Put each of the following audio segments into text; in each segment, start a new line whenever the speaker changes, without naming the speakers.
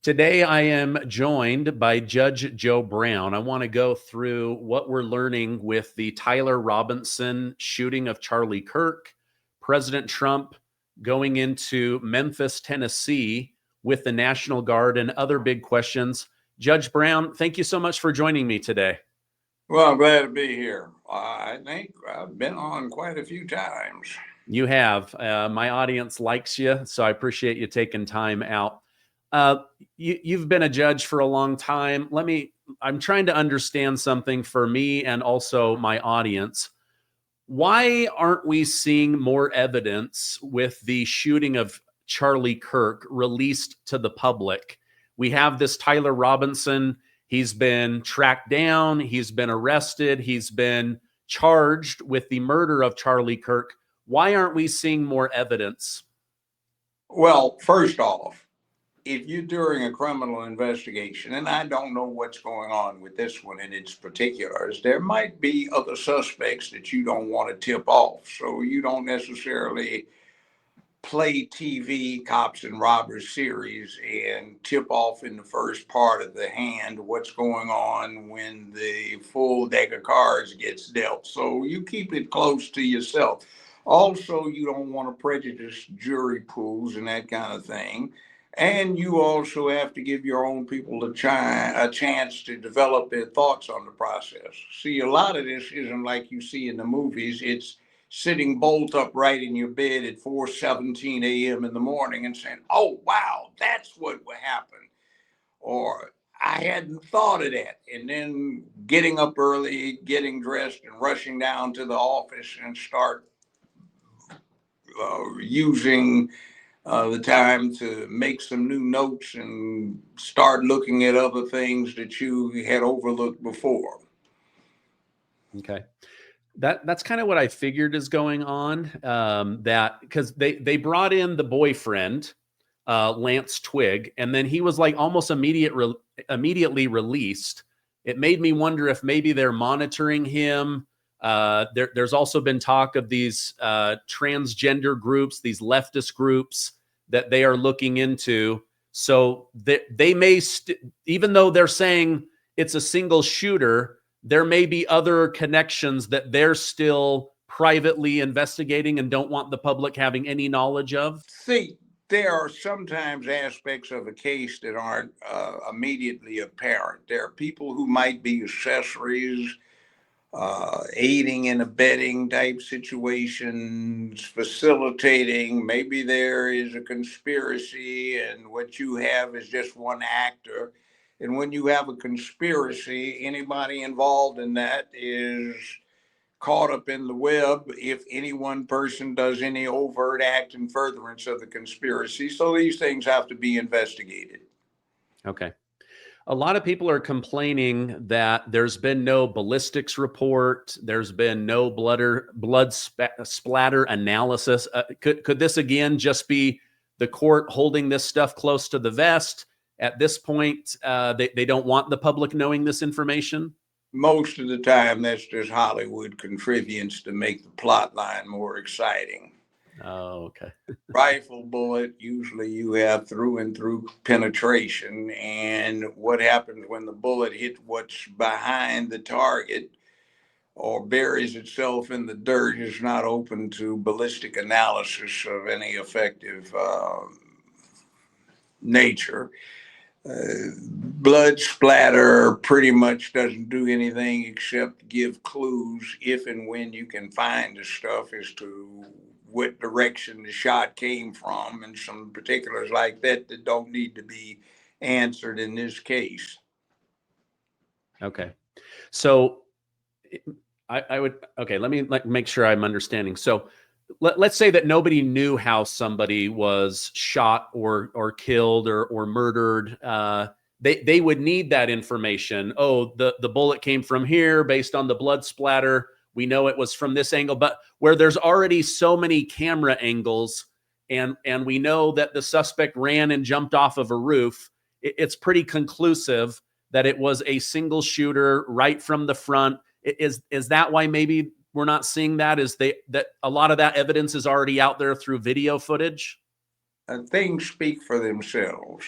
Today, I am joined by Judge Joe Brown. I want to go through what we're learning with the Tyler Robinson shooting of Charlie Kirk, President Trump going into Memphis, Tennessee with the National Guard, and other big questions. Judge Brown, thank you so much for joining me today.
Well, I'm glad to be here. I think I've been on quite a few times.
You have. My audience likes you, so I appreciate you taking time out. You've been a judge for a long time. I'm trying to understand something for me and also my audience. Why aren't we seeing more evidence with the shooting of Charlie Kirk released to the public? We have this Tyler Robinson. He's been tracked down. He's been arrested. He's been charged with the murder of Charlie Kirk. Why aren't we seeing more evidence?
Well, first off, if you're during a criminal investigation, and I don't know what's going on with this one in its particulars, there might be other suspects that you don't want to tip off. So you don't necessarily play TV cops and robbers series and tip off in the first part of the hand what's going on when the full deck of cards gets dealt. So you keep it close to yourself. Also, you don't want to prejudice jury pools and that kind of thing. And you also have to give your own people a chance to develop their thoughts on the process. See, a lot of this isn't like you see in the movies. It's sitting bolt upright in your bed at 4:17 a.m. in the morning and saying, oh, wow, that's what would happen. Or I hadn't thought of that. And then getting up early, getting dressed and rushing down to the office and start using the time to make some new notes and start looking at other things that you had overlooked before.
Okay. That's kind of what I figured is going on. That because they brought in the boyfriend, Lance Twigg, and then he was like almost immediately released. It made me wonder if maybe they're monitoring him. There's also been talk of these transgender groups, these leftist groups that they are looking into. So they may, even though they're saying it's a single shooter, there may be other connections that they're still privately investigating and don't want the public having any knowledge of.
See, there are sometimes aspects of a case that aren't immediately apparent. There are people who might be accessories, aiding and abetting type situations, facilitating. Maybe there is a conspiracy and what you have is just one actor. And when you have a conspiracy, anybody involved in that is caught up in the web if any one person does any overt act in furtherance of the conspiracy. So these things have to be investigated.
Okay. A lot of people are complaining that there's been no ballistics report. There's been no blood splatter analysis. Could this again just be the court holding this stuff close to the vest? At this point, they don't want the public knowing this information?
Most of the time, that's just Hollywood contrivance to make the plot line more exciting.
Oh, okay.
Rifle bullet, usually you have through and through penetration. And what happens when the bullet hits what's behind the target or buries itself in the dirt is not open to ballistic analysis of any effective nature. Blood splatter pretty much doesn't do anything except give clues if and when you can find the stuff as to what direction the shot came from and some particulars like that that don't need to be answered in this case.
Okay. So okay, let me make sure I'm understanding. So let's say that nobody knew how somebody was shot or killed or murdered. They would need that information. Oh, the bullet came from here based on the blood splatter. We know it was from this angle, but where there's already so many camera angles and we know that the suspect ran and jumped off of a roof, it's pretty conclusive that it was a single shooter right from the front. Is that why maybe we're not seeing that? Is that a lot of that evidence is already out there through video footage?
Things speak for themselves.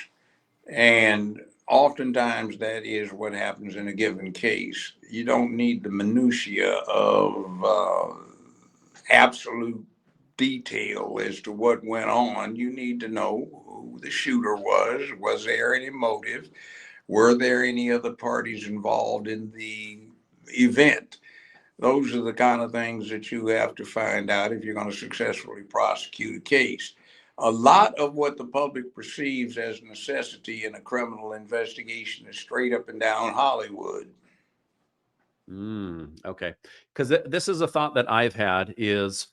And oftentimes that is what happens in a given case. You don't need the minutiae of absolute detail as to what went on. You need to know who the shooter was. Was there any motive? Were there any other parties involved in the event? Those are the kind of things that you have to find out if you're going to successfully prosecute a case. A lot of what the public perceives as necessity in a criminal investigation is straight up and down Hollywood.
Okay. Because this is a thought that I've had is,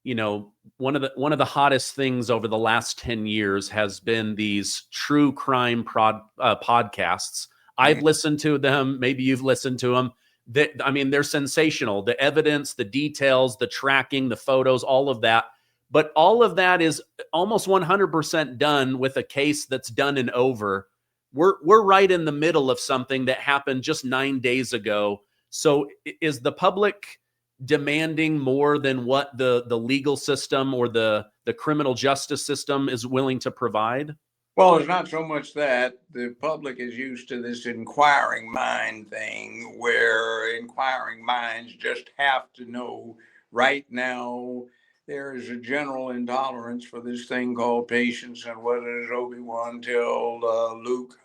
one of the hottest things over the last 10 years has been these true crime podcasts. I've listened to them. Maybe you've listened to them. They're sensational. The evidence, the details, the tracking, the photos, all of that. But all of that is almost 100% done with a case that's done and over. We're right in the middle of something that happened just 9 days ago. So is the public demanding more than what the legal system or the criminal justice system is willing to provide?
Well, it's not so much that. The public is used to this inquiring mind thing where inquiring minds just have to know right now. There is a general intolerance for this thing called patience. And what does Obi-Wan tell Luke?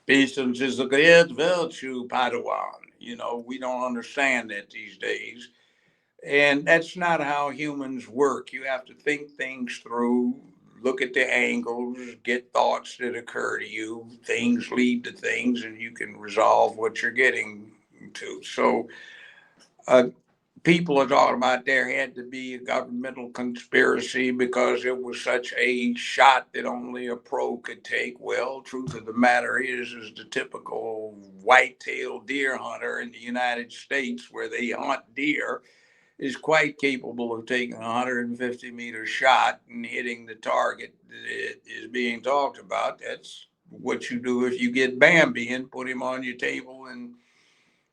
Patience is a great virtue, Padawan. We don't understand that these days. And that's not how humans work. You have to think things through, look at the angles, get thoughts that occur to you. Things lead to things, and you can resolve what you're getting to. So people are talking about there had to be a governmental conspiracy because it was such a shot that only a pro could take. Well, truth of the matter is the typical white-tailed deer hunter in the United States, where they hunt deer, is quite capable of taking a 150-meter shot and hitting the target that is being talked about. That's what you do if you get Bambi and put him on your table and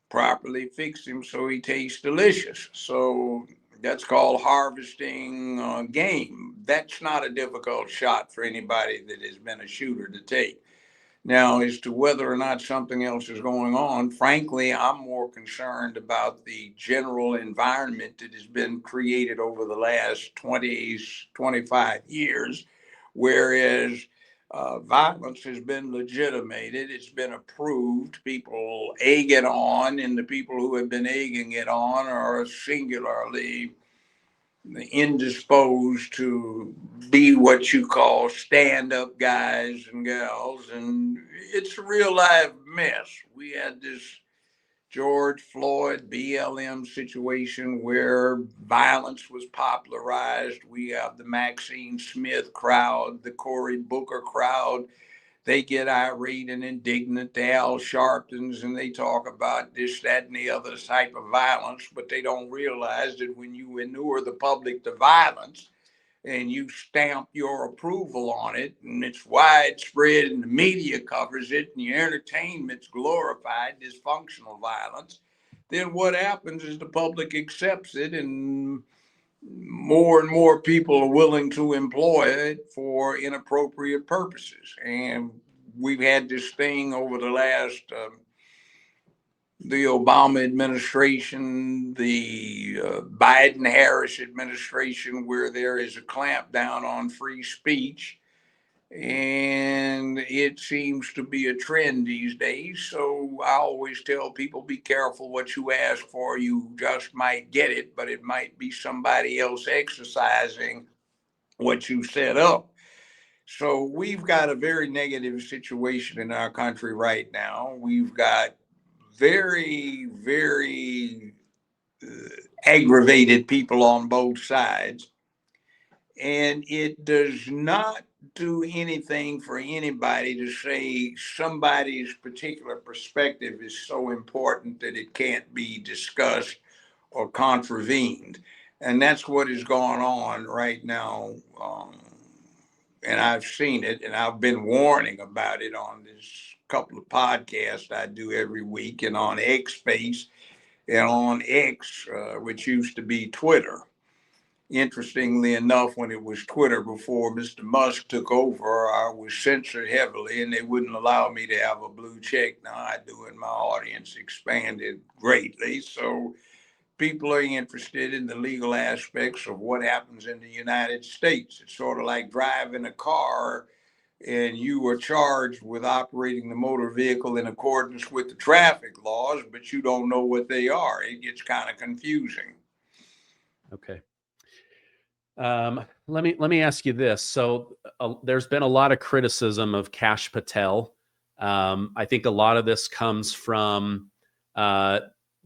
properly fix him so he tastes delicious. So that's called harvesting game. That's not a difficult shot for anybody that has been a shooter to take. Now, as to whether or not something else is going on, frankly, I'm more concerned about the general environment that has been created over the last 20, 25 years, whereas violence has been legitimated, it's been approved, people egg it on, and the people who have been egging it on are singularly indisposed to be what you call stand-up guys and gals, and it's a real live mess. We had this George Floyd BLM situation where violence was popularized. We have the Maxine Smith crowd, the Cory Booker crowd. They get irate and indignant, the Al Sharptons, and they talk about this, that, and the other type of violence, but they don't realize that when you inure the public to violence and you stamp your approval on it, and it's widespread and the media covers it, and your entertainment's glorified dysfunctional violence, then what happens is the public accepts it, and more people are willing to employ it for inappropriate purposes. And we've had this thing over the last, the Obama administration, the Biden-Harris administration, where there is a clampdown on free speech. And it seems to be a trend these days. So I always tell people, be careful what you ask for. You just might get it, but it might be somebody else exercising what you set up. So we've got a very negative situation in our country right now. We've got very, very aggravated people on both sides. And it does not do anything for anybody to say somebody's particular perspective is so important that it can't be discussed or contravened. And that's what is going on right now. And I've seen it, and I've been warning about it on this couple of podcasts I do every week, and on X Space, and on X, which used to be Twitter. Interestingly enough, when it was Twitter before Mr. Musk took over, I was censored heavily and they wouldn't allow me to have a blue check. Now I do, and my audience expanded greatly. So people are interested in the legal aspects of what happens in the United States. It's sort of like driving a car and you are charged with operating the motor vehicle in accordance with the traffic laws, but you don't know what they are. It gets kind of confusing.
Okay. Let me ask you this. So there's been a lot of criticism of Kash Patel. I think a lot of this comes from the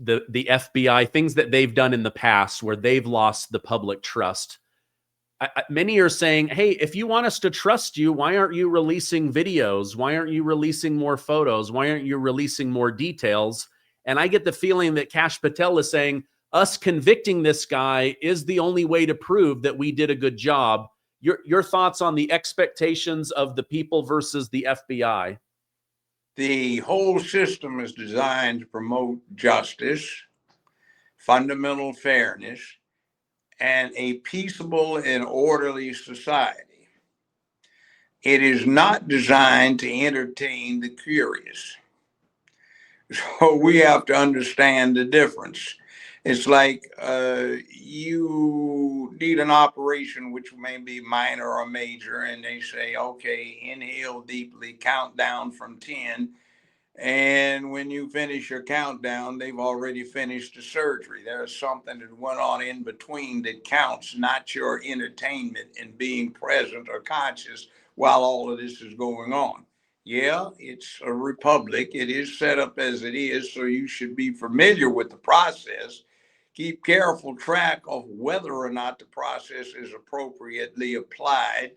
FBI, things that they've done in the past where they've lost the public trust. Many are saying, hey, if you want us to trust you, why aren't you releasing videos? Why aren't you releasing more photos? Why aren't you releasing more details? And I get the feeling that Kash Patel is saying, us convicting this guy is the only way to prove that we did a good job. Your thoughts on the expectations of the people versus the FBI?
The whole system is designed to promote justice, fundamental fairness, and a peaceable and orderly society. It is not designed to entertain the curious. So we have to understand the difference. It's like you need an operation which may be minor or major, and they say, okay, inhale deeply, count down from 10. And when you finish your countdown, they've already finished the surgery. There's something that went on in between that counts, not your entertainment and being present or conscious while all of this is going on. Yeah, it's a republic. It is set up as it is, so you should be familiar with the process. Keep careful track of whether or not the process is appropriately applied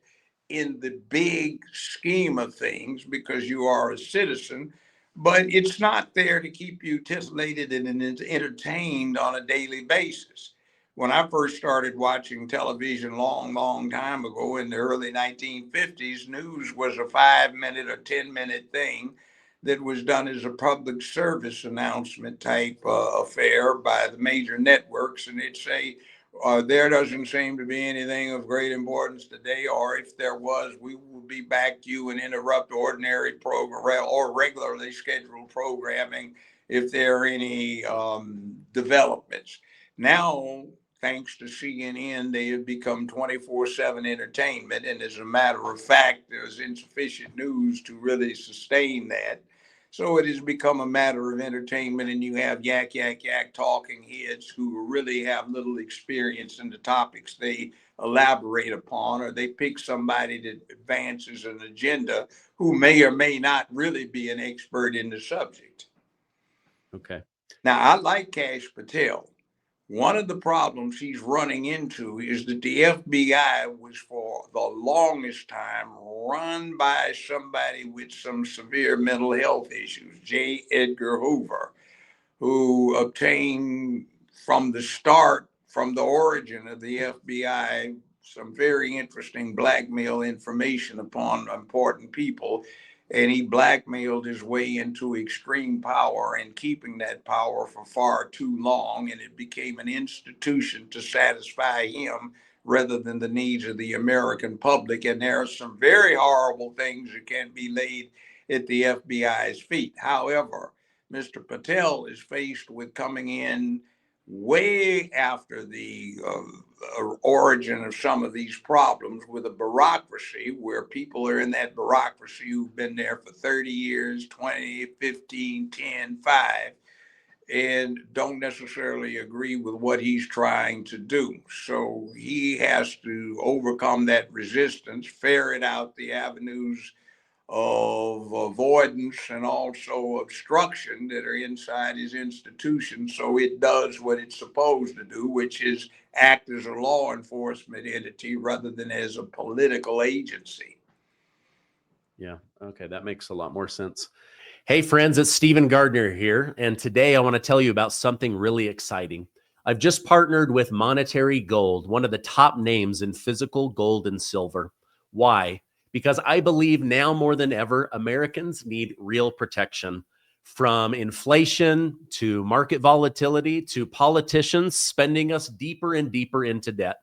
in the big scheme of things because you are a citizen, but it's not there to keep you titillated and entertained on a daily basis. When I first started watching television long time ago in the early 1950s, news was a 5-minute or 10-minute thing that was done as a public service announcement type affair by the major networks. And it'd say, there doesn't seem to be anything of great importance today, or if there was, we will be back to you and interrupt ordinary program or regularly scheduled programming if there are any developments. Now, thanks to CNN, they have become 24/7 entertainment. And as a matter of fact, there's insufficient news to really sustain that. So it has become a matter of entertainment, and you have yak talking heads who really have little experience in the topics they elaborate upon, or they pick somebody that advances an agenda who may or may not really be an expert in the subject.
Okay.
Now, I like Kash Patel. One of the problems he's running into is that the FBI was for the longest time run by somebody with some severe mental health issues, J. Edgar Hoover, who obtained from the start, from the origin of the FBI, some very interesting blackmail information upon important people. And he blackmailed his way into extreme power and keeping that power for far too long. And it became an institution to satisfy him rather than the needs of the American public. And there are some very horrible things that can be laid at the FBI's feet. However, Mr. Patel is faced with coming in way after the origin of some of these problems with a bureaucracy where people are in that bureaucracy who've been there for 30 years, 20, 15, 10, 5, and don't necessarily agree with what he's trying to do. So he has to overcome that resistance, ferret out the avenues of avoidance and also obstruction that are inside his institution, so it does what it's supposed to do, which is act as a law enforcement entity rather than as a political agency.
Yeah. Okay. That makes a lot more sense. Hey, friends, it's Stephen Gardner here. And today I want to tell you about something really exciting. I've just partnered with Monetary Gold, one of the top names in physical gold and silver. Why? Because I believe now more than ever, Americans need real protection, from inflation to market volatility to politicians spending us deeper and deeper into debt.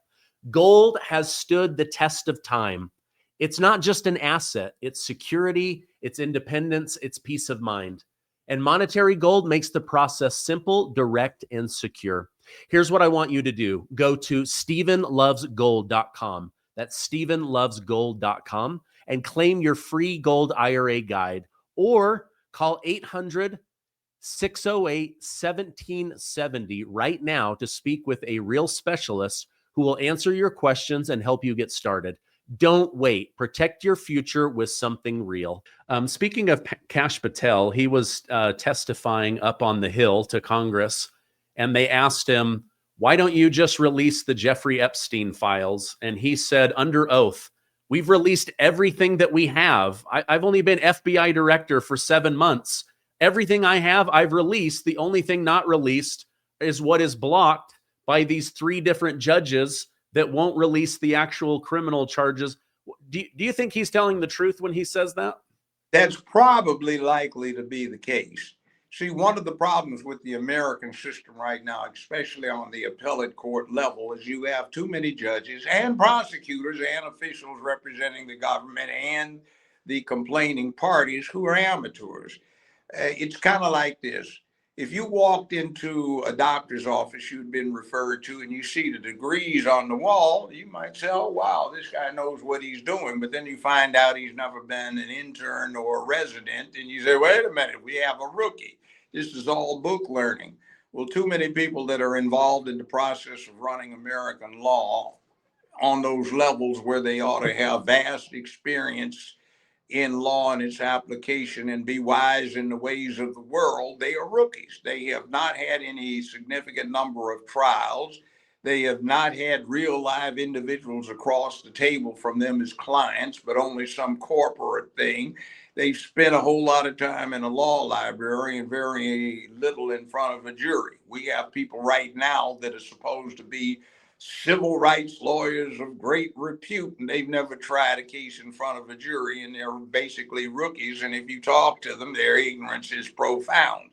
Gold has stood the test of time. It's not just an asset, it's security, it's independence, it's peace of mind. And monetary gold makes the process simple, direct, and secure. Here's what I want you to do. Go to StephenLovesGold.com. That's StephenLovesGold.com and claim your free gold IRA guide, or call 800-608-1770 right now to speak with a real specialist who will answer your questions and help you get started. Don't wait. Protect your future with something real. Speaking of Kash Patel, he was testifying up on the Hill to Congress, and they asked him, why don't you just release the Jeffrey Epstein files? And he said, under oath, we've released everything that we have. I've only been FBI director for 7 months. Everything I have, I've released. The only thing not released is what is blocked by these 3 different judges that won't release the actual criminal charges. Do you think he's telling the truth when he says that?
That's probably likely to be the case. See, one of the problems with the American system right now, especially on the appellate court level, is you have too many judges and prosecutors and officials representing the government and the complaining parties who are amateurs. It's kind of like this. If you walked into a doctor's office you'd been referred to and you see the degrees on the wall, you might say, oh, wow, this guy knows what he's doing. But then you find out he's never been an intern or a resident. And you say, wait a minute, we have a rookie. This is all book learning. Well, too many people that are involved in the process of running American law on those levels where they ought to have vast experience in law and its application and be wise in the ways of the world, they are rookies. They have not had any significant number of trials. They have not had real live individuals across the table from them as clients, but only some corporate thing. They've spent a whole lot of time in a law library and very little in front of a jury. We have people right now that are supposed to be civil rights lawyers of great repute, and they've never tried a case in front of a jury, and they're basically rookies. And if you talk to them, their ignorance is profound.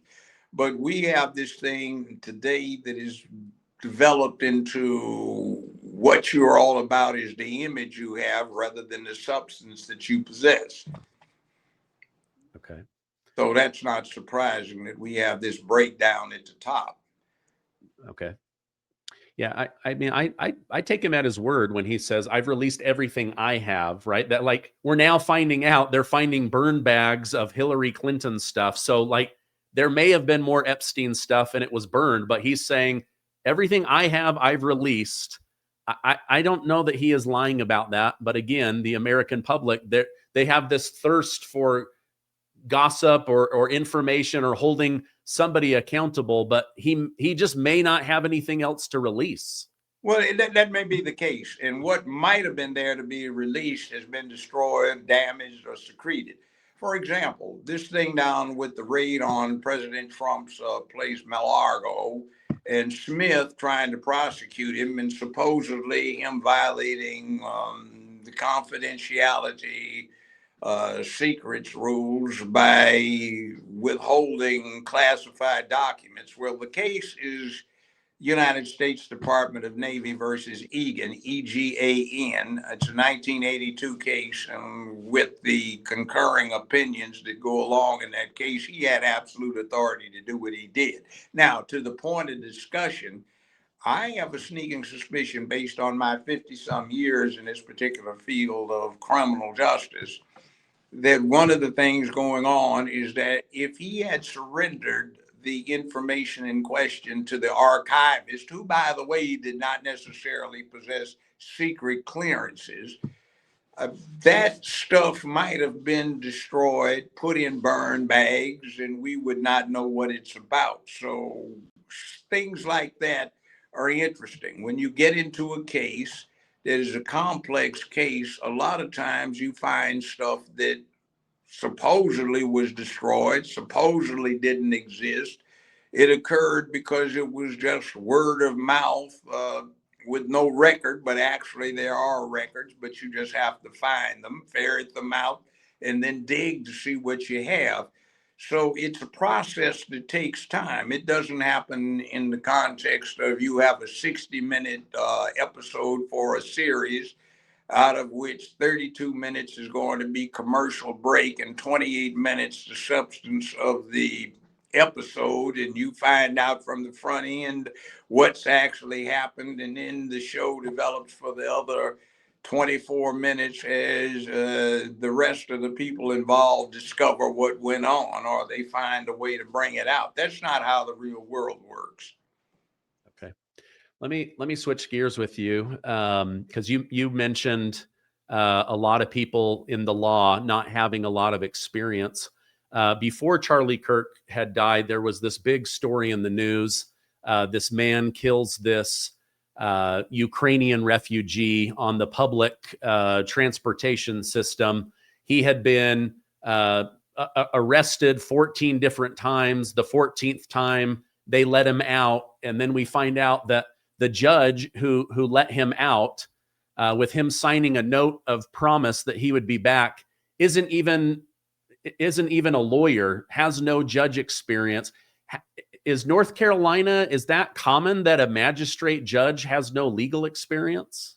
But we have this thing today that is developed into what you're all about is the image you have rather than the substance that you possess.
Okay.
So that's not surprising that we have this breakdown at the top.
Okay. Yeah, I mean, I take him at his word when he says, I've released everything I have, right? That, like, we're now finding out they're finding burn bags of Hillary Clinton stuff. So, like, there may have been more Epstein stuff and it was burned, but he's saying everything I have, I've released. I don't know that he is lying about that. But again, the American public, they have this thirst for gossip or information or holding somebody accountable, but he just may not have anything else to release.
Well, that may be the case. And what might have been there to be released has been destroyed, damaged, or secreted. For example, this thing down with the raid on President Trump's place, Mar-a-Lago, and Smith trying to prosecute him and supposedly him violating the confidentiality secrets rules by withholding classified documents. Well, the case is United States Department of Navy versus Egan, EGAN. It's a 1982 case, and with the concurring opinions that go along in that case, he had absolute authority to do what he did. Now, to the point of discussion, I have a sneaking suspicion based on my 50-some years in this particular field of criminal justice that one of the things going on is that if he had surrendered the information in question to the archivist, who, by the way, did not necessarily possess secret clearances, that stuff might have been destroyed, put in burn bags, and we would not know what it's about. So things like that are interesting. When you get into a case that is a complex case, a lot of times you find stuff that supposedly was destroyed, supposedly didn't exist. It occurred because it was just word of mouth with no record, but actually there are records, but you just have to find them, ferret them out, and then dig to see what you have. So it's a process that takes time. It doesn't happen in the context of you have a 60-minute episode for a series, out of which 32 minutes is going to be commercial break and 28 minutes the substance of the episode, and you find out from the front end what's actually happened, and then the show develops for the other 24 minutes as the rest of the people involved discover what went on, or they find a way to bring it out. That's not how the real world works.
Okay. Let me switch gears with you, because you mentioned a lot of people in the law not having a lot of experience. Before Charlie Kirk had died, there was this big story in the news. This man kills this Ukrainian refugee on the public transportation system. He had been arrested 14 different times. The 14th time, they let him out, and then we find out that the judge who let him out, with him signing a note of promise that he would be back, isn't even a lawyer, has no judge experience. Is North Carolina, is that common that a magistrate judge has no legal experience?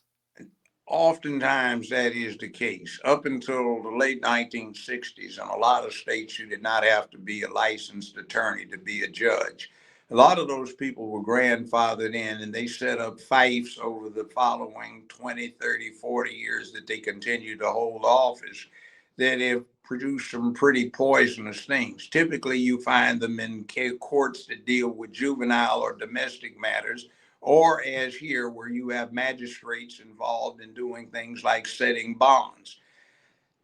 Oftentimes that is the case. Up until the late 1960s, in a lot of states, you did not have to be a licensed attorney to be a judge. A lot of those people were grandfathered in, and they set up fiefs over the following 20, 30, 40 years that they continued to hold office that have produced some pretty poisonous things. Typically, you find them in courts that deal with juvenile or domestic matters, or as here, where you have magistrates involved in doing things like setting bonds.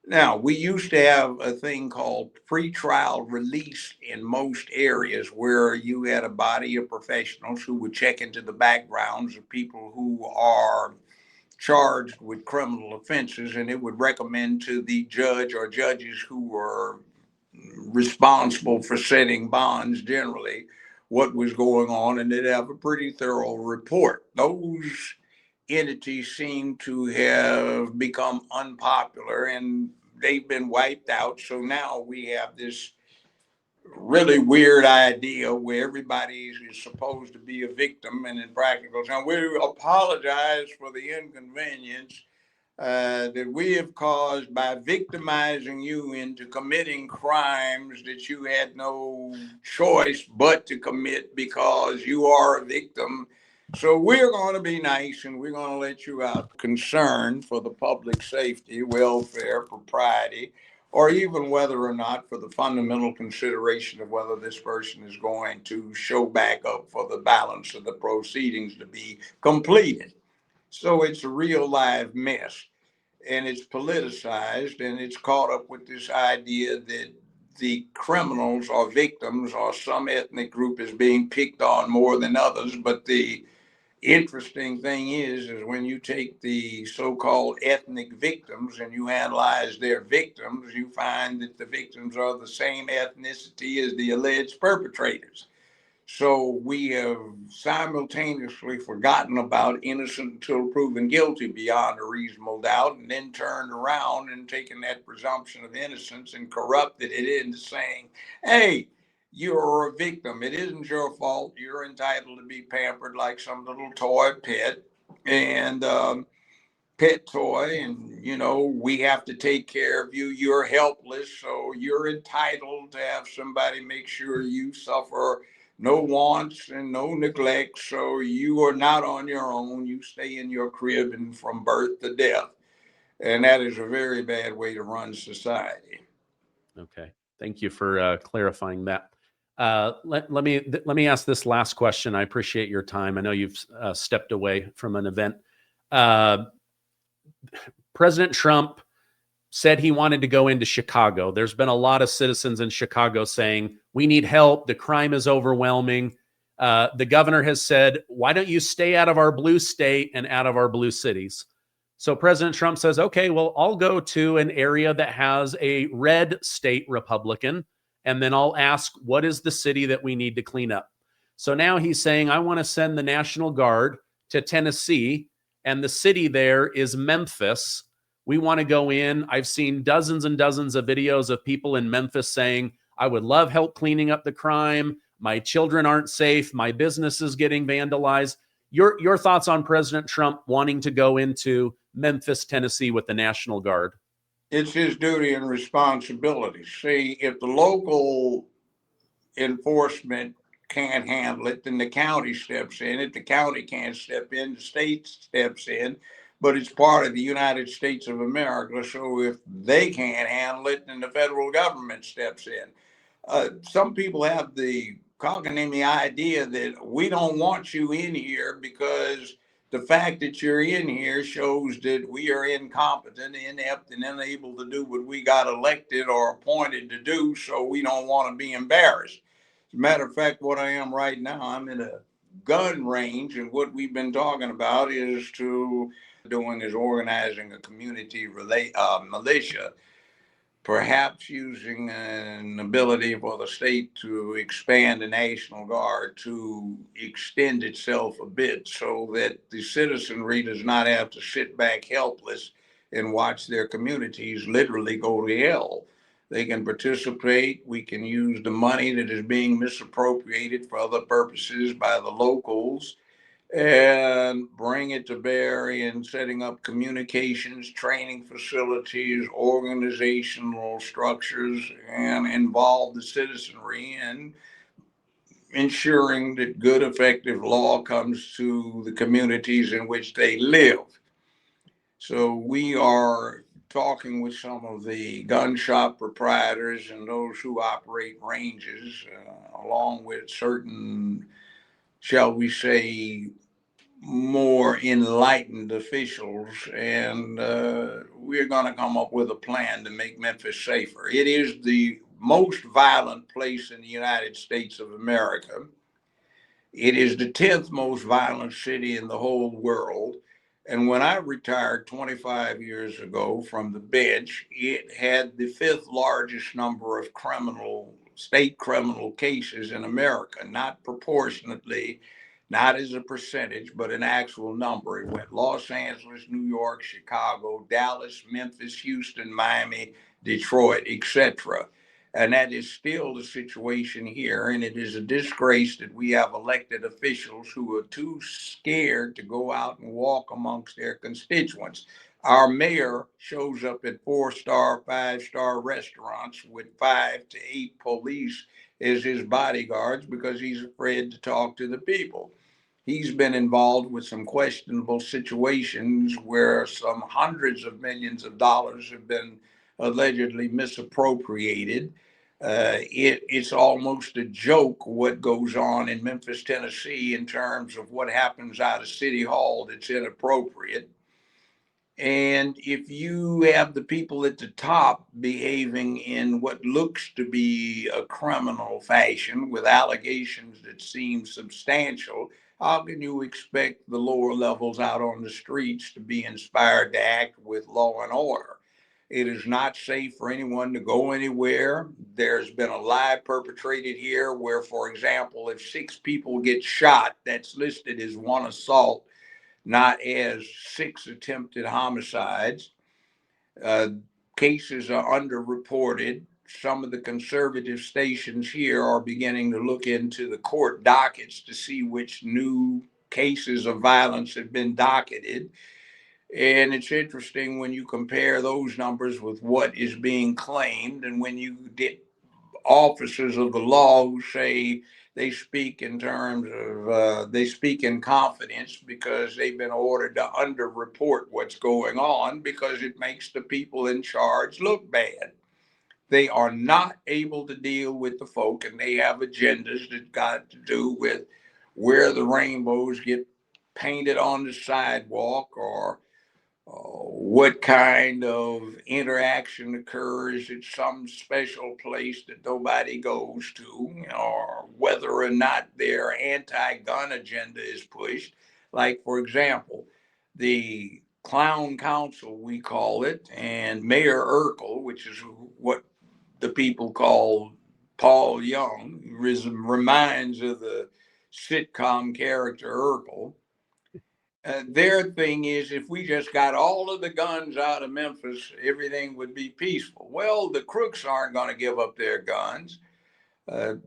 Now, we used to have a thing called pretrial release in most areas, where you had a body of professionals who would check into the backgrounds of people who are charged with criminal offenses, and it would recommend to the judge or judges who were responsible for setting bonds generally what was going on, and they'd have a pretty thorough report. Those entities seem to have become unpopular, and they've been wiped out. So now we have this really weird idea where everybody is supposed to be a victim, and in practical terms, we apologize for the inconvenience that we have caused by victimizing you into committing crimes that you had no choice but to commit because you are a victim. So we're going to be nice, and we're going to let you out. Concern for the public safety, welfare, propriety, or even whether or not for the fundamental consideration of whether this person is going to show back up for the balance of the proceedings to be completed. So it's a real live mess, and it's politicized, and it's caught up with this idea that the criminals or victims or some ethnic group is being picked on more than others. But the interesting thing is when you take the so-called ethnic victims and you analyze their victims, you find that the victims are the same ethnicity as the alleged perpetrators. So we have simultaneously forgotten about innocent until proven guilty beyond a reasonable doubt, and then turned around and taken that presumption of innocence and corrupted it into saying, hey, you're a victim. It isn't your fault. You're entitled to be pampered like some little toy pet and pet toy. And, you know, we have to take care of you. You're helpless. So you're entitled to have somebody make sure you suffer no wants and no neglect. So you are not on your own. You stay in your crib and from birth to death. And that is a very bad way to run society.
Okay. Thank you for clarifying that. Let me ask this last question. I appreciate your time. I know you've stepped away from an event. President Trump said he wanted to go into Chicago. There's been a lot of citizens in Chicago saying, we need help. The crime is overwhelming. The governor has said, why don't you stay out of our blue state and out of our blue cities? So President Trump says, okay, well, I'll go to an area that has a red state Republican, and then I'll ask, what is the city that we need to clean up? So now he's saying, I want to send the National Guard to Tennessee, and the city there is Memphis. We want to go in. I've seen dozens and dozens of videos of people in Memphis saying, I would love help cleaning up the crime. My children aren't safe. My business is getting vandalized. Your thoughts on President Trump wanting to go into Memphis, Tennessee with the National Guard?
It's his duty and responsibility. See, if the local enforcement can't handle it, then the county steps in. If the county can't step in, the state steps in. But it's part of the United States of America. So if they can't handle it, then the federal government steps in. Some people have the cognitive idea that we don't want you in here because the fact that you're in here shows that we are incompetent, inept, and unable to do what we got elected or appointed to do. So we don't want to be embarrassed. As a matter of fact, what I am right now, I'm in a gun range, and what we've been talking about is organizing a community militia, perhaps using an ability for the state to expand the National Guard to extend itself a bit so that the citizenry does not have to sit back helpless and watch their communities literally go to hell. They can participate. We can use the money that is being misappropriated for other purposes by the locals and bring it to bear in setting up communications, training facilities, organizational structures, and involve the citizenry in ensuring that good, effective law comes to the communities in which they live. So we are talking with some of the gun shop proprietors and those who operate ranges, along with certain, shall we say, more enlightened officials, and we're going to come up with a plan to make Memphis safer. It is the most violent place in the United States of America. It is the 10th most violent city in the whole world. And when I retired 25 years ago from the bench, it had the 5th largest number of state criminal cases in America, not proportionately, not as a percentage, but an actual number. It went Los Angeles, New York, Chicago, Dallas, Memphis, Houston, Miami, Detroit, etc. And that is still the situation here. And it is a disgrace that we have elected officials who are too scared to go out and walk amongst their constituents. Our mayor shows up at 4-star, 5-star restaurants with 5 to 8 police as his bodyguards because he's afraid to talk to the people. He's been involved with some questionable situations where some hundreds of millions of dollars have been allegedly misappropriated. It's almost a joke what goes on in Memphis, Tennessee, in terms of what happens out of City Hall that's inappropriate. And if you have the people at the top behaving in what looks to be a criminal fashion with allegations that seem substantial, how can you expect the lower levels out on the streets to be inspired to act with law and order? It is not safe for anyone to go anywhere. There's been a lie perpetrated here where, for example, if 6 people get shot, that's listed as 1 assault, not as 6 attempted homicides. Cases are underreported. Some of the conservative stations here are beginning to look into the court dockets to see which new cases of violence have been docketed. And it's interesting when you compare those numbers with what is being claimed, and when you get officers of the law who say they speak in terms of, they speak in confidence because they've been ordered to underreport what's going on because it makes the people in charge look bad. They are not able to deal with the folk, and they have agendas that got to do with where the rainbows get painted on the sidewalk, or what kind of interaction occurs at some special place that nobody goes to, or whether or not their anti-gun agenda is pushed. Like, for example, the Clown Council, we call it, and Mayor Urkel, which is what the people call Paul Young, reminds of the sitcom character Urkel. Their thing is, if we just got all of the guns out of Memphis, everything would be peaceful. Well, the crooks aren't going to give up their guns. That's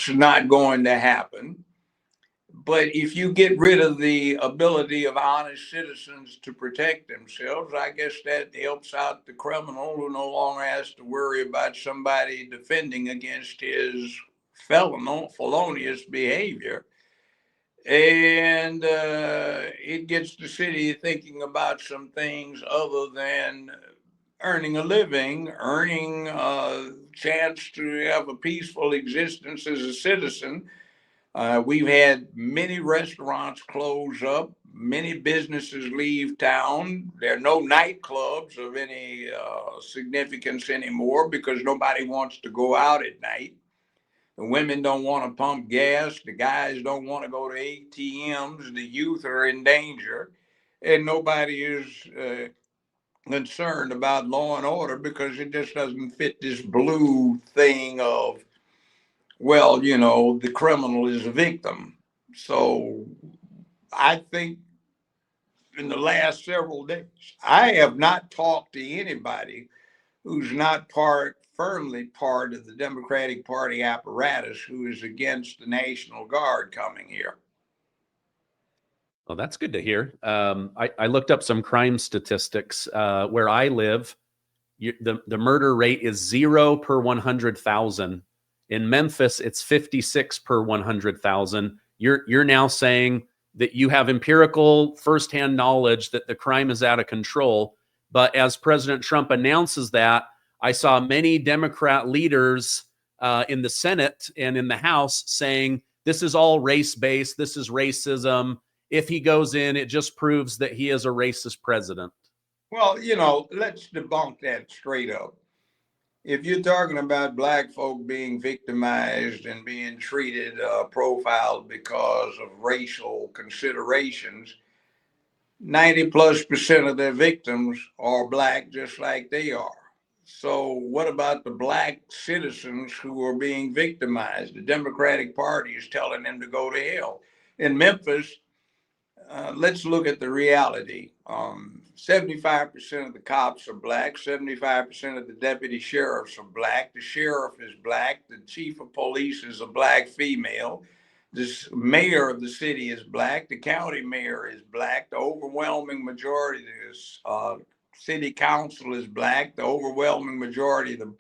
not going to happen. But if you get rid of the ability of honest citizens to protect themselves, I guess that helps out the criminal, who no longer has to worry about somebody defending against his felonious behavior. And it gets the city thinking about some things other than earning a living, earning a chance to have a peaceful existence as a citizen. We've had many restaurants close up, many businesses leave town. There are no nightclubs of any significance anymore because nobody wants to go out at night. The women don't want to pump gas. The guys don't want to go to ATMs. The youth are in danger. And nobody is concerned about law and order because it just doesn't fit this blue thing of, well, the criminal is a victim. So I think in the last several days, I have not talked to anybody who's not firmly part of the Democratic Party apparatus who is against the National Guard coming here.
Well, that's good to hear. I looked up some crime statistics. Where I live, the murder rate is 0 per 100,000. In Memphis, it's 56 per 100,000. You're now saying that you have empirical firsthand knowledge that the crime is out of control. But as President Trump announces that, I saw many Democrat leaders in the Senate and in the House saying, this is all race-based, this is racism. If he goes in, it just proves that he is a racist president.
Well, let's debunk that straight up. If you're talking about black folk being victimized and being treated, profiled because of racial considerations, 90+% of their victims are black, just like they are. So what about the black citizens who are being victimized? The Democratic Party is telling them to go to hell. In Memphis, let's look at the reality. 75% of the cops are black. 75% of the deputy sheriffs are black. The sheriff is black. The chief of police is a black female. The mayor of the city is black. The county mayor is black. The overwhelming majority of the city council is black. The overwhelming majority of the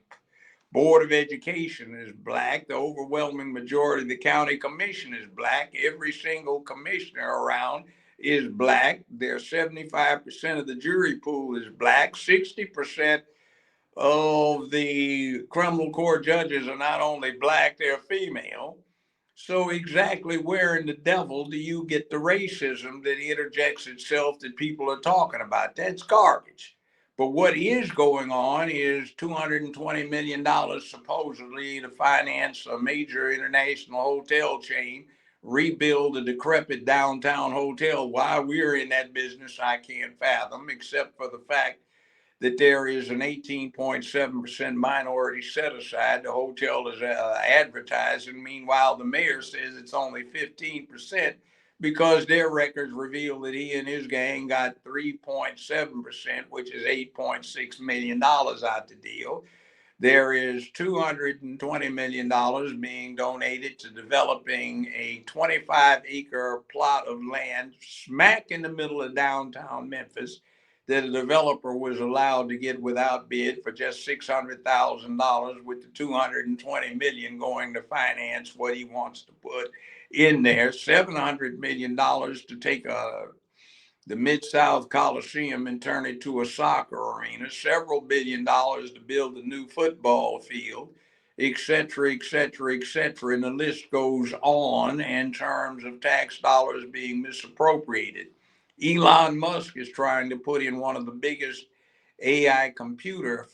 Board of Education is black. The overwhelming majority of the county commission is black. Every single commissioner around is black. There's 75% of the jury pool is black. 60% of the criminal court judges are not only black, they're female. So exactly where in the devil do you get the racism that interjects itself that people are talking about? That's garbage. But what is going on is $220 million supposedly to finance a major international hotel chain, rebuild a decrepit downtown hotel. Why we're in that business, I can't fathom, except for the fact that there is an 18.7% minority set aside. The hotel is advertising. Meanwhile, the mayor says it's only 15% because their records reveal that he and his gang got 3.7%, which is $8.6 million out the deal. There is $220 million being donated to developing a 25-acre plot of land smack in the middle of downtown Memphis that a developer was allowed to get without bid for just $600,000, with the $220 million going to finance what he wants to put in there. $700 million to take the Mid-South Coliseum and turn it to a soccer arena, several billion dollars to build a new football field, et cetera, et cetera, et cetera. And the list goes on in terms of tax dollars being misappropriated. Elon Musk is trying to put in one of the biggest AI computer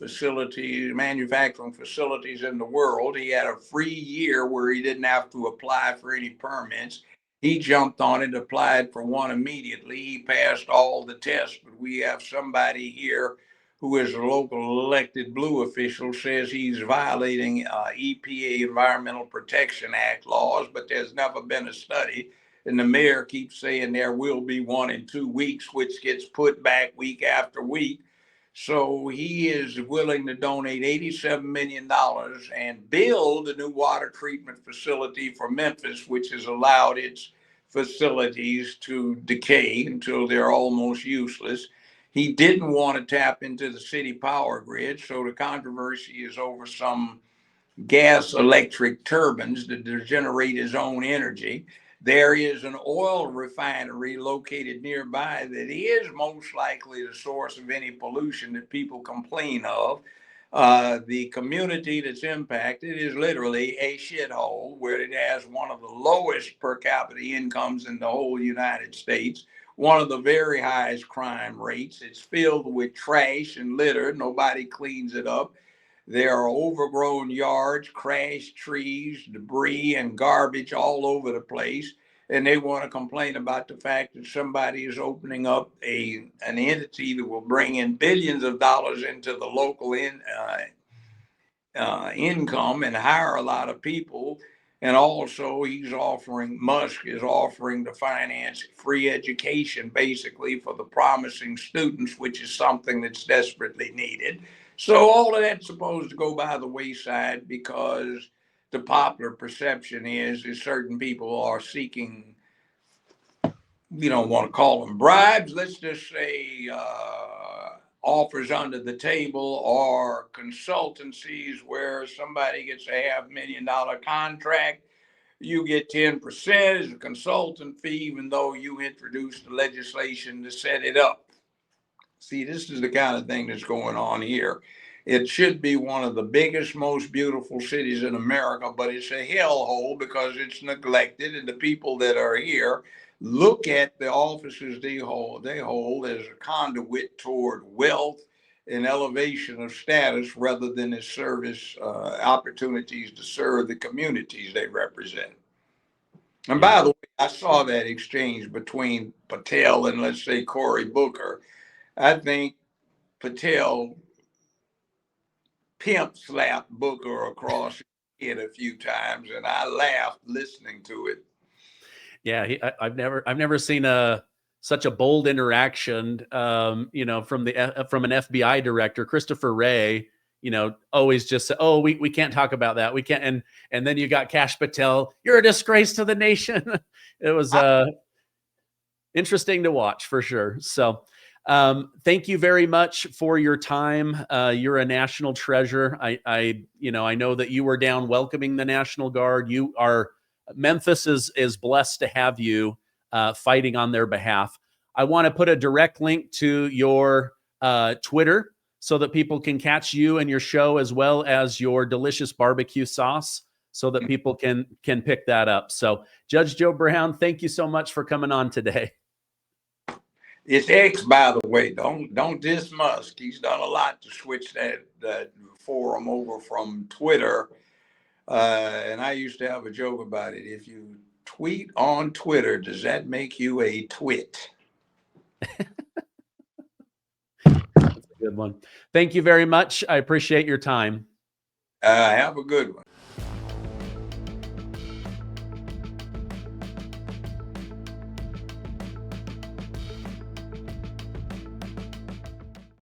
manufacturing facilities in the world. He had a free year where he didn't have to apply for any permits. He jumped on it, applied for one immediately. He passed all the tests, but we have somebody here who is a local elected blue official, says he's violating EPA Environmental Protection Act laws, but there's never been a study. And the mayor keeps saying there will be one in 2 weeks, which gets put back week after week. So he is willing to donate $87 million and build a new water treatment facility for Memphis, which has allowed its facilities to decay until they're almost useless. He didn't want to tap into the city power grid, so the controversy is over some gas electric turbines that generate his own energy. There is an oil refinery located nearby that is most likely the source of any pollution that people complain of. The community that's impacted is literally a shithole where it has one of the lowest per capita incomes in the whole United States, one of the very highest crime rates. It's filled with trash and litter. Nobody cleans it up. There are overgrown yards, crashed trees, debris, and garbage all over the place. And they want to complain about the fact that somebody is opening up an entity that will bring in billions of dollars into the local income and hire a lot of people. And also Musk is offering to finance free education basically for the promising students, which is something that's desperately needed. So all of that's supposed to go by the wayside because the popular perception is certain people are seeking, you don't want to call them bribes, let's just say offers under the table or consultancies where somebody gets a $500,000 contract. You get 10% as a consultant fee, even though you introduced the legislation to set it up. See, this is the kind of thing that's going on here. It should be one of the biggest, most beautiful cities in America, but it's a hellhole because it's neglected, and the people that are here look at the offices they hold as a conduit toward wealth and elevation of status rather than as service opportunities to serve the communities they represent. And by the way, I saw that exchange between Patel and, let's say, Cory Booker. I think Patel pimp slapped Booker across his head a few times, and I laughed listening to it.
Yeah, I've never seen such a bold interaction. From an FBI director, Christopher Wray. Always just say, "Oh, we can't talk about that. We can't." And then you got Kash Patel. You're a disgrace to the nation. It was interesting to watch for sure. So, thank you very much for your time. You're a national treasure. I know that you were down welcoming the National Guard. Memphis is blessed to have you fighting on their behalf. I want to put a direct link to your Twitter so that people can catch you and your show, as well as your delicious barbecue sauce, so that people can pick that up. So, Judge Joe Brown, thank you so much for coming on today.
It's X, by the way. Don't diss Musk. He's done a lot to switch that forum over from Twitter. And I used to have a joke about it. If you tweet on Twitter, does that make you a twit?
That's a good one. Thank you very much. I appreciate your time.
Have a good one.